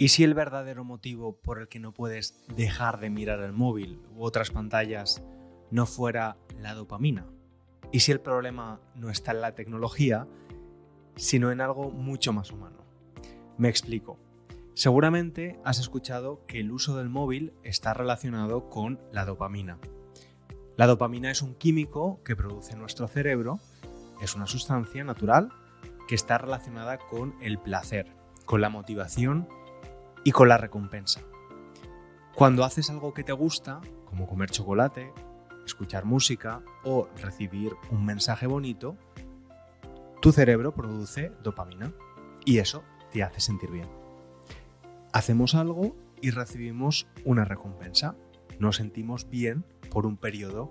¿Y si el verdadero motivo por el que no puedes dejar de mirar el móvil u otras pantallas no fuera la dopamina? ¿Y si el problema no está en la tecnología, sino en algo mucho más humano? Me explico. Seguramente has escuchado que el uso del móvil está relacionado con la dopamina. La dopamina es un químico que produce nuestro cerebro, es una sustancia natural que está relacionada con el placer, con la motivación y con la recompensa. Cuando haces algo que te gusta, como comer chocolate, escuchar música o recibir un mensaje bonito, tu cerebro produce dopamina y eso te hace sentir bien. Hacemos algo y recibimos una recompensa. Nos sentimos bien por un periodo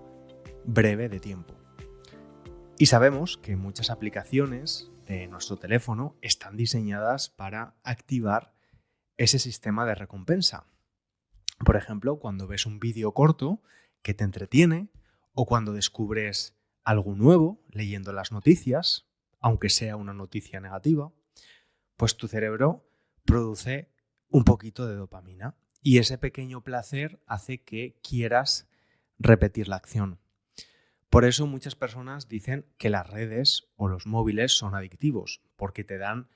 breve de tiempo. Y sabemos que muchas aplicaciones de nuestro teléfono están diseñadas para activar ese sistema de recompensa. Por ejemplo, cuando ves un vídeo corto que te entretiene o cuando descubres algo nuevo leyendo las noticias, aunque sea una noticia negativa, pues tu cerebro produce un poquito de dopamina y ese pequeño placer hace que quieras repetir la acción. Por eso muchas personas dicen que las redes o los móviles son adictivos, porque te dan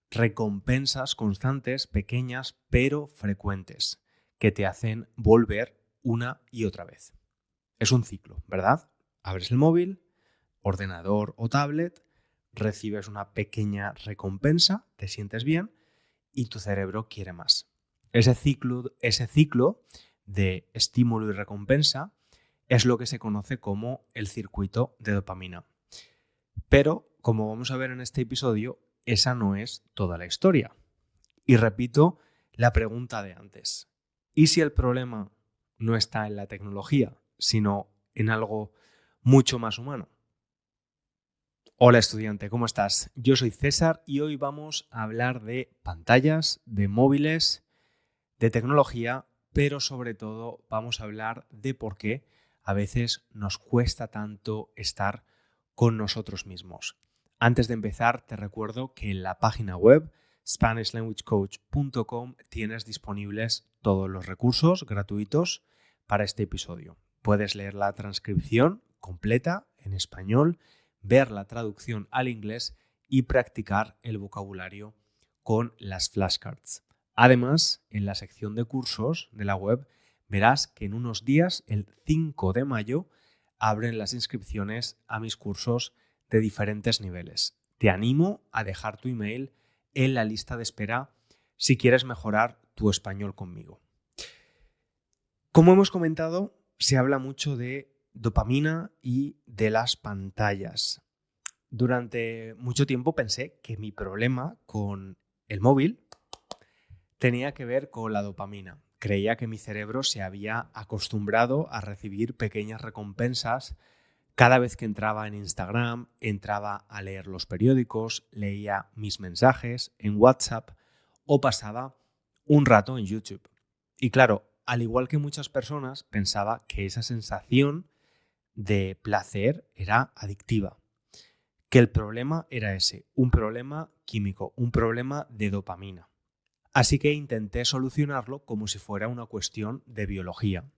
recompensas constantes, pequeñas, pero frecuentes, que te hacen volver una y otra vez. Es un ciclo, ¿verdad? Abres el móvil, ordenador o tablet, recibes una pequeña recompensa, te sientes bien y tu cerebro quiere más. Ese ciclo de estímulo y recompensa es lo que se conoce como el circuito de dopamina. Pero, como vamos a ver en este episodio, esa no es toda la historia. Y repito la pregunta de antes. ¿Y si el problema no está en la tecnología, sino en algo mucho más humano? Hola estudiante, ¿cómo estás? Yo soy César y hoy vamos a hablar de pantallas, de móviles, de tecnología, pero sobre todo vamos a hablar de por qué a veces nos cuesta tanto estar con nosotros mismos. Antes de empezar, te recuerdo que en la página web SpanishLanguageCoach.com tienes disponibles todos los recursos gratuitos para este episodio. Puedes leer la transcripción completa en español, ver la traducción al inglés y practicar el vocabulario con las flashcards. Además, en la sección de cursos de la web verás que en unos días, el 5 de mayo, abren las inscripciones a mis cursos de diferentes niveles. Te animo a dejar tu email en la lista de espera si quieres mejorar tu español conmigo. Como hemos comentado, se habla mucho de dopamina y de las pantallas. Durante mucho tiempo pensé que mi problema con el móvil tenía que ver con la dopamina. Creía que mi cerebro se había acostumbrado a recibir pequeñas recompensas cada vez que entraba en Instagram, entraba a leer los periódicos, leía mis mensajes en WhatsApp o pasaba un rato en YouTube. Y claro, al igual que muchas personas, pensaba que esa sensación de placer era adictiva, que el problema era ese, un problema químico, un problema de dopamina. Así que intenté solucionarlo como si fuera una cuestión de biología.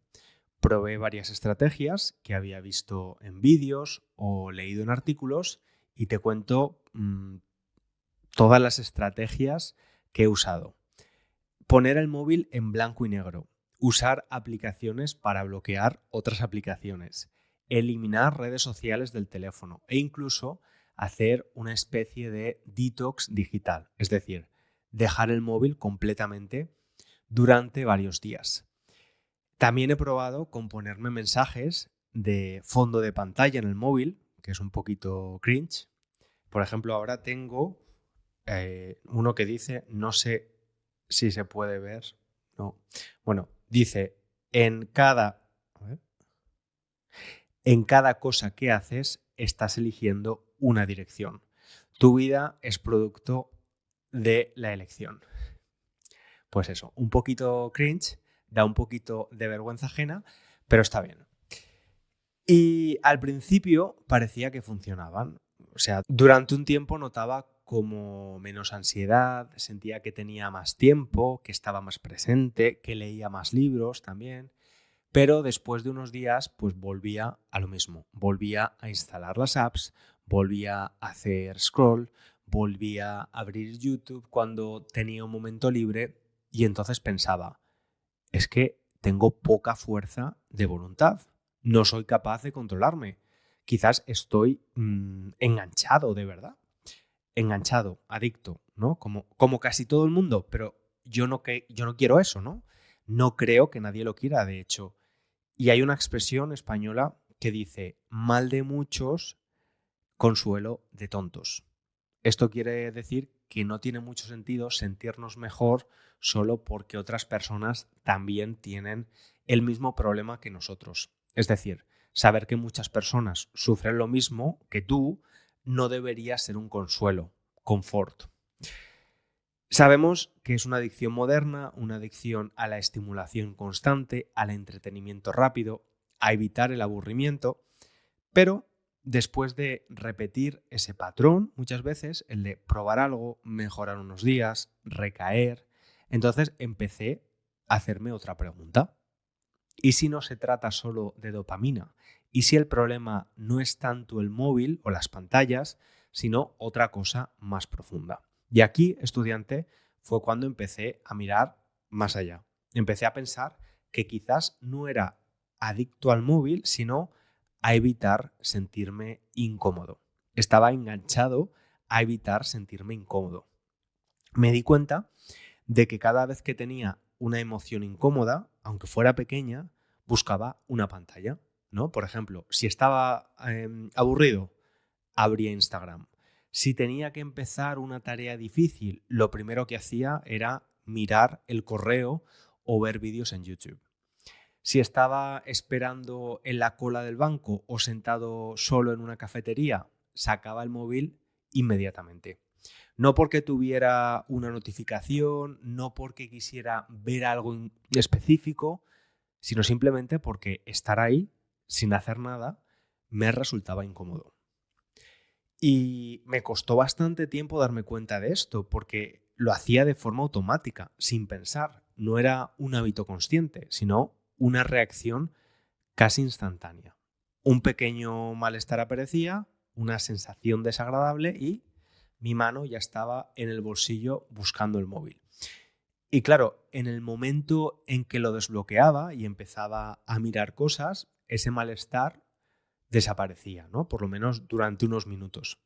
Probé varias estrategias que había visto en vídeos o leído en artículos y te cuento todas las estrategias que he usado. Poner el móvil en blanco y negro. Usar aplicaciones para bloquear otras aplicaciones. Eliminar redes sociales del teléfono e incluso hacer una especie de detox digital. Es decir, dejar el móvil completamente durante varios días. También he probado con ponerme mensajes de fondo de pantalla en el móvil, que es un poquito cringe. Por ejemplo, ahora tengo uno que dice, no sé si se puede ver, no. Bueno, dice, en cada cosa que haces estás eligiendo una dirección. Tu vida es producto de la elección. Pues eso, un poquito cringe, da un poquito de vergüenza ajena, pero está bien. Y al principio parecía que funcionaban. O sea, durante un tiempo notaba como menos ansiedad, sentía que tenía más tiempo, que estaba más presente, que leía más libros también. Pero después de unos días, pues volvía a lo mismo. Volvía a instalar las apps, volvía a hacer scroll, volvía a abrir YouTube cuando tenía un momento libre y entonces pensaba, es que tengo poca fuerza de voluntad. No soy capaz de controlarme. Quizás estoy enganchado de verdad. Enganchado, adicto, ¿no? Como casi todo el mundo, pero yo no quiero eso, ¿no? No creo que nadie lo quiera, de hecho. Y hay una expresión española que dice, mal de muchos, consuelo de tontos. Esto quiere decir que no tiene mucho sentido sentirnos mejor solo porque otras personas también tienen el mismo problema que nosotros. Es decir, saber que muchas personas sufren lo mismo que tú no debería ser un consuelo, confort. Sabemos que es una adicción moderna, una adicción a la estimulación constante, al entretenimiento rápido, a evitar el aburrimiento, pero después de repetir ese patrón muchas veces, el de probar algo, mejorar unos días, recaer, entonces empecé a hacerme otra pregunta. ¿Y si no se trata solo de dopamina? ¿Y si el problema no es tanto el móvil o las pantallas, sino otra cosa más profunda? Y aquí, estudiante, fue cuando empecé a mirar más allá. Empecé a pensar que quizás no era adicto al móvil, sino a evitar sentirme incómodo. Estaba enganchado a evitar sentirme incómodo. Me di cuenta de que cada vez que tenía una emoción incómoda, aunque fuera pequeña, buscaba una pantalla, ¿no? Por ejemplo, si estaba aburrido, abría Instagram. Si tenía que empezar una tarea difícil, lo primero que hacía era mirar el correo o ver vídeos en YouTube. Si estaba esperando en la cola del banco o sentado solo en una cafetería, sacaba el móvil inmediatamente. No porque tuviera una notificación, no porque quisiera ver algo específico, sino simplemente porque estar ahí sin hacer nada me resultaba incómodo. Y me costó bastante tiempo darme cuenta de esto porque lo hacía de forma automática, sin pensar. No era un hábito consciente, sino una reacción casi instantánea. Un pequeño malestar aparecía, una sensación desagradable y mi mano ya estaba en el bolsillo buscando el móvil. Y claro, en el momento en que lo desbloqueaba y empezaba a mirar cosas, ese malestar desaparecía, ¿no? Por lo menos durante unos minutos.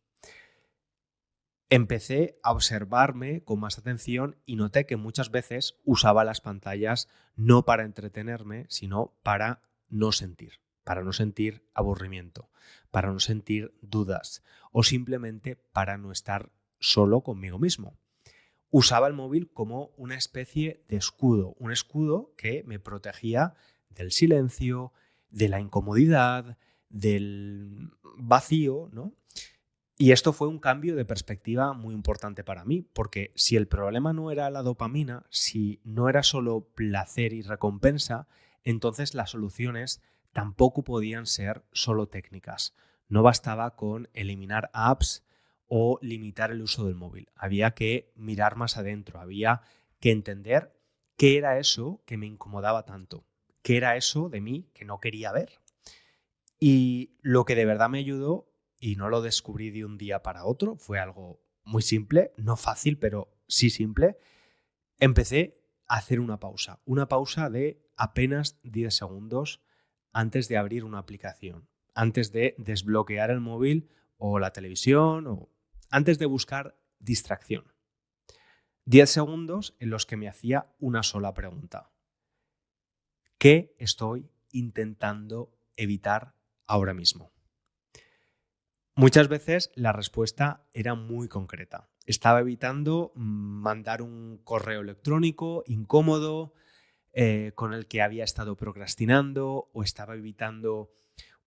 Empecé a observarme con más atención y noté que muchas veces usaba las pantallas no para entretenerme, sino para no sentir aburrimiento, para no sentir dudas o simplemente para no estar solo conmigo mismo. Usaba el móvil como una especie de escudo, un escudo que me protegía del silencio, de la incomodidad, del vacío, ¿no? Y esto fue un cambio de perspectiva muy importante para mí, porque si el problema no era la dopamina, si no era solo placer y recompensa, entonces las soluciones tampoco podían ser solo técnicas. No bastaba con eliminar apps o limitar el uso del móvil. Había que mirar más adentro, había que entender qué era eso que me incomodaba tanto, qué era eso de mí que no quería ver. Y lo que de verdad me ayudó, y no lo descubrí de un día para otro, fue algo muy simple, no fácil, pero sí simple. Empecé a hacer una pausa de apenas 10 segundos antes de abrir una aplicación, antes de desbloquear el móvil o la televisión, o antes de buscar distracción. 10 segundos en los que me hacía una sola pregunta. ¿Qué estoy intentando evitar ahora mismo? Muchas veces la respuesta era muy concreta. Estaba evitando mandar un correo electrónico incómodo con el que había estado procrastinando, o estaba evitando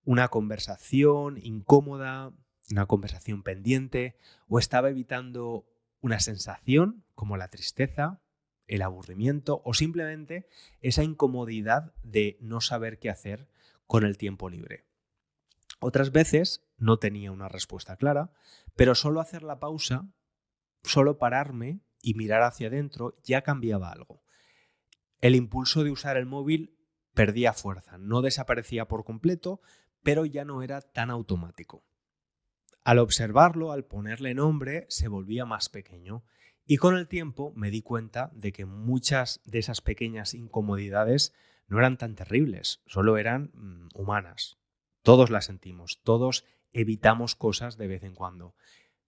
una conversación incómoda, una conversación pendiente, o estaba evitando una sensación como la tristeza, el aburrimiento o simplemente esa incomodidad de no saber qué hacer con el tiempo libre. Otras veces no tenía una respuesta clara, pero solo hacer la pausa solo pararme y mirar hacia adentro ya cambiaba algo. El impulso de usar el móvil perdía fuerza, no desaparecía por completo, pero ya no era tan automático. Al observarlo, al ponerle nombre, se volvía más pequeño. Y con el tiempo me di cuenta de que muchas de esas pequeñas incomodidades no eran tan terribles, solo eran humanas. Todos las sentimos, todos evitamos cosas de vez en cuando.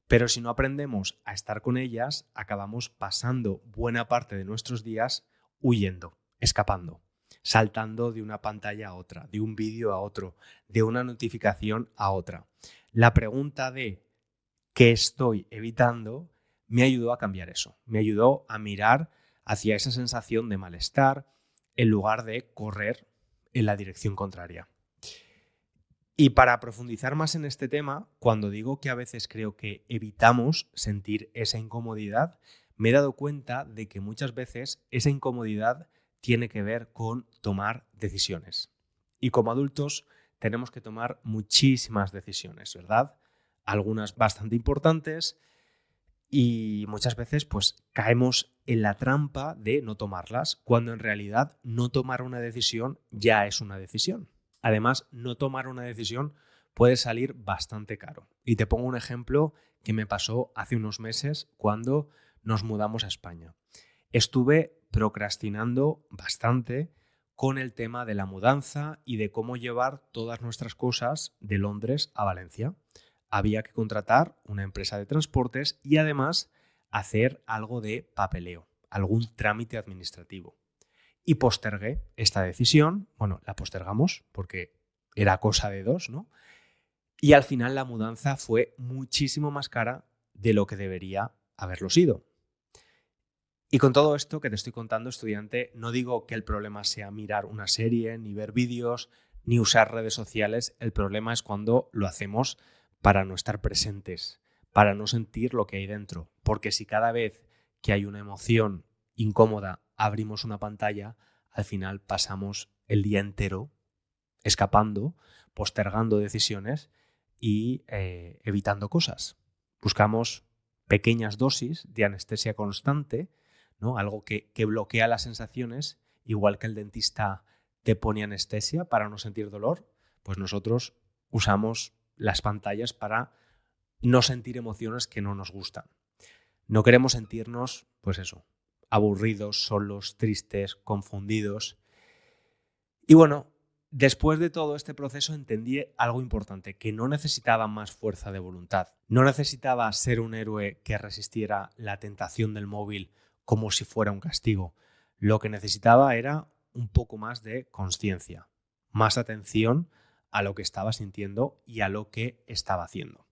Pero si no aprendemos a estar con ellas, acabamos pasando buena parte de nuestros días huyendo, escapando, saltando de una pantalla a otra, de un vídeo a otro, de una notificación a otra. La pregunta de ¿qué estoy evitando? Me ayudó a cambiar eso, me ayudó a mirar hacia esa sensación de malestar en lugar de correr en la dirección contraria. Y para profundizar más en este tema, cuando digo que a veces creo que evitamos sentir esa incomodidad, me he dado cuenta de que muchas veces esa incomodidad tiene que ver con tomar decisiones. Y como adultos tenemos que tomar muchísimas decisiones, ¿verdad? Algunas bastante importantes y muchas veces pues caemos en la trampa de no tomarlas, cuando en realidad no tomar una decisión ya es una decisión. Además, no tomar una decisión puede salir bastante caro. Y te pongo un ejemplo que me pasó hace unos meses cuando nos mudamos a España. Estuve procrastinando bastante con el tema de la mudanza y de cómo llevar todas nuestras cosas de Londres a Valencia. Había que contratar una empresa de transportes y además hacer algo de papeleo, algún trámite administrativo. Y postergué esta decisión, bueno, la postergamos porque era cosa de dos, ¿no? Y al final la mudanza fue muchísimo más cara de lo que debería haberlo sido. Y con todo esto que te estoy contando, estudiante, no digo que el problema sea mirar una serie, ni ver vídeos, ni usar redes sociales. El problema es cuando lo hacemos para no estar presentes, para no sentir lo que hay dentro. Porque si cada vez que hay una emoción incómoda abrimos una pantalla, al final pasamos el día entero escapando, postergando decisiones y evitando cosas. Buscamos pequeñas dosis de anestesia constante, ¿no? Algo que bloquea las sensaciones, igual que el dentista te pone anestesia para no sentir dolor, pues nosotros usamos las pantallas para no sentir emociones que no nos gustan. No queremos sentirnos, pues eso, aburridos, solos, tristes, confundidos. Y bueno, después de todo este proceso entendí algo importante, que no necesitaba más fuerza de voluntad. No necesitaba ser un héroe que resistiera la tentación del móvil como si fuera un castigo. Lo que necesitaba era un poco más de consciencia, más atención a lo que estaba sintiendo y a lo que estaba haciendo.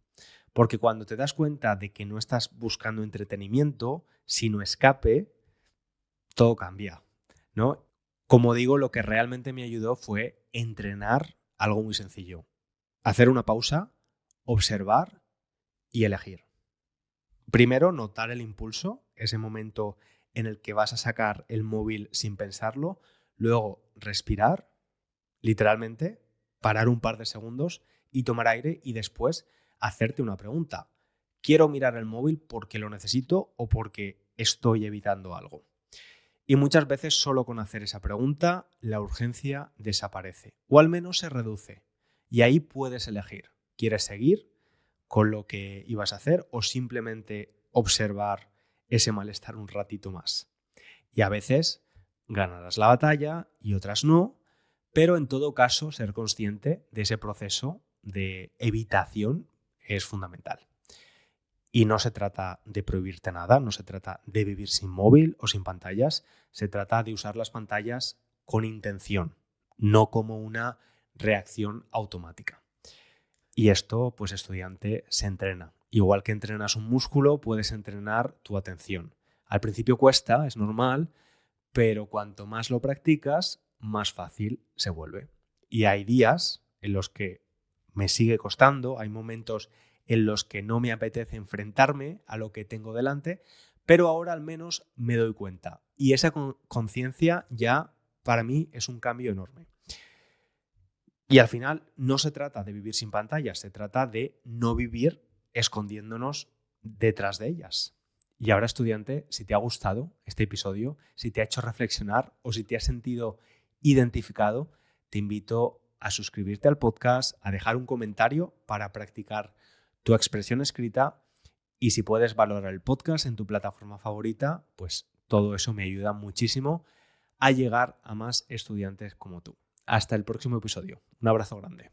Porque cuando te das cuenta de que no estás buscando entretenimiento, sino escape, todo cambia, ¿no? Como digo, lo que realmente me ayudó fue entrenar algo muy sencillo. Hacer una pausa, observar y elegir. Primero, notar el impulso, ese momento en el que vas a sacar el móvil sin pensarlo. Luego, respirar, literalmente, parar un par de segundos y tomar aire y después hacerte una pregunta. ¿Quiero mirar el móvil porque lo necesito o porque estoy evitando algo? Y muchas veces solo con hacer esa pregunta la urgencia desaparece o al menos se reduce. Y ahí puedes elegir. ¿Quieres seguir con lo que ibas a hacer o simplemente observar ese malestar un ratito más? Y a veces ganarás la batalla y otras no, pero en todo caso ser consciente de ese proceso de evitación es fundamental. Y no se trata de prohibirte nada, no se trata de vivir sin móvil o sin pantallas, se trata de usar las pantallas con intención, no como una reacción automática. Y esto, pues estudiante, se entrena. Igual que entrenas un músculo, puedes entrenar tu atención. Al principio cuesta, es normal, pero cuanto más lo practicas, más fácil se vuelve. Y hay días en los que me sigue costando, hay momentos en los que no me apetece enfrentarme a lo que tengo delante, pero ahora al menos me doy cuenta. Y esa conciencia ya para mí es un cambio enorme. Y al final no se trata de vivir sin pantallas, se trata de no vivir escondiéndonos detrás de ellas. Y ahora, estudiante, si te ha gustado este episodio, si te ha hecho reflexionar o si te has sentido identificado, te invito a suscribirte al podcast, a dejar un comentario para practicar tu expresión escrita y si puedes valorar el podcast en tu plataforma favorita, pues todo eso me ayuda muchísimo a llegar a más estudiantes como tú. Hasta el próximo episodio. Un abrazo grande.